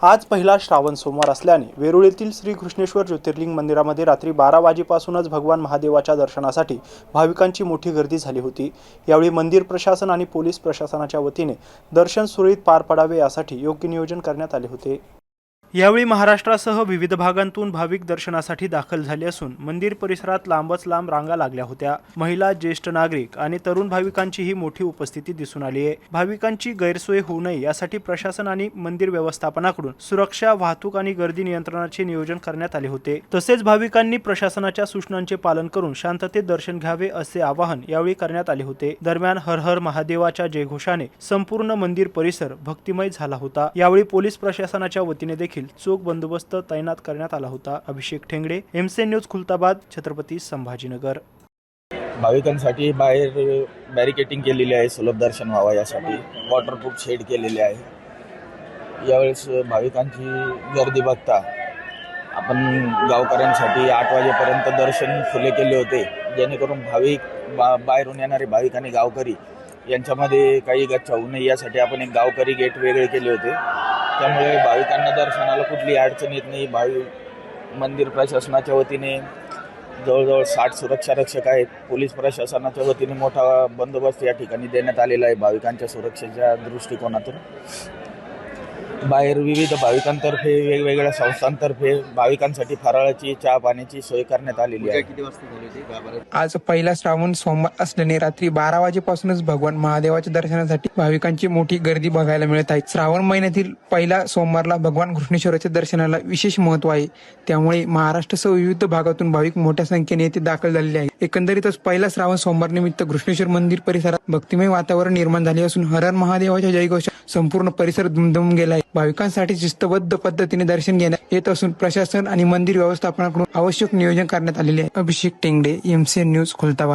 आज पहिला श्रावण सोमवार असल्याने वेरूळेतील श्री घृष्णेश्वर ज्योतिर्लिंग मंदिरामध्ये रात्री 12 वाजेपासूनच भगवान महादेवाच्या दर्शनासाठी भाविकांची मोठी गर्दी झाली होती। यावेळी मंदिर प्रशासन आणि पोलीस प्रशासनाच्या वतीने दर्शन सुरळीत पार पडावे यासाठी योग्य नियोजन करण्यात आले होते। यावेळी महाराष्ट्रासह विविध भागांतून भाविक दर्शनासाठी दाखल झाले असून मंदिर परिसरात लांबच लांब रांगा लागल्या होत्या। महिला, ज्येष्ठ नागरिक आणि तरुण भाविकांचीही मोठी उपस्थिती दिसून आली आहे। भाविकांची गैरसोय होऊ नये यासाठी प्रशासन आणि मंदिर व्यवस्थापनाकडून सुरक्षा, वाहतूक आणि गर्दी नियंत्रणाचे नियोजन करण्यात आले होते। तसेच भाविकांनी प्रशासनाच्या सूचनांचे पालन करून शांततेत दर्शन घ्यावे असे आवाहन यावेळी करण्यात आले होते। दरम्यान हर हर महादेवाच्या जयघोषाने संपूर्ण मंदिर परिसर भक्तिमय झाला होता। यावेळी पोलीस प्रशासनाच्या वतीने देखील चोख बंदोबस्त तैनात करण्यात आला होता। अभिषेक ठेंगडे, एमसीएन न्यूज, खुलताबाद, छत्रपती संभाजीनगर। भाविकांसाठी बाहेर बॅरिकेटिंग केलेली आहे, सुलभ दर्शन व्हावा यासाठी वॉटरप्रूफ शेड केलेले आहे। यावेळेस भाविकांची गर्दी बघता आपण गावकऱ्यांसाठी 8 वाजेपर्यंत दर्शन खुले केले होते, जेणेकरून भाविक बाहेरून येणारे भाविक आणि गावकरी यांच्यामध्ये काही गच्चा होऊ नये यासाठी आपण एक गावकरी गेट वेगळे केले होते। त्यामुळे भाविकांना दर्शनाला कुठली अडचण येत नाही। मंदिर प्रशासनाच्या वतीने जवळजवळ 60 सुरक्षा रक्षक आहेत। पोलीस प्रशासनाच्या वतीने मोठा बंदोबस्त या ठिकाणी देण्यात आलेला आहे। भाविकांच्या सुरक्षेच्या दृष्टिकोनातून बाहेर विविध भाविकांतर्फे, वेगवेगळ्या संस्थांतर्फे भाविकांसाठी फराळाची, चहा पाण्याची सोय करण्यात आलेली आहे। किती वाजता झाली होती? आज पहिला श्रावण सोमवार असल्याने रात्री 12 वाजेपासूनच भगवान महादेवाच्या दर्शनासाठी भाविकांची मोठी गर्दी बघायला मिळत आहे। श्रावण महिन्यातील पहिला सोमवारला भगवान घृष्णेश्वराच्या दर्शनाला विशेष महत्त्व आहे। त्यामुळे महाराष्ट्रासह विविध भागातून भाविक मोठ्या संख्येने येथे दाखल झालेले आहेत। एकंदरीतच पहिला श्रावण सोमवार निमित्त घृष्णेश्वर मंदिर परिसरात भक्तिमय वातावरण निर्माण झाले असून हर हर महादेवाच्या जयघोषा संपूर्ण परिसर दुमदुमून गेला आहे। भाविकांसाठी शिस्तबद्ध पद्धतीने दर्शन घेण्यात येत असून प्रशासन आणि मंदिर व्यवस्थापनाकडून आवश्यक नियोजन करण्यात आलेले आहे। अभिषेक टेंगडे, एमसीएन न्यूज, खुलताबाद।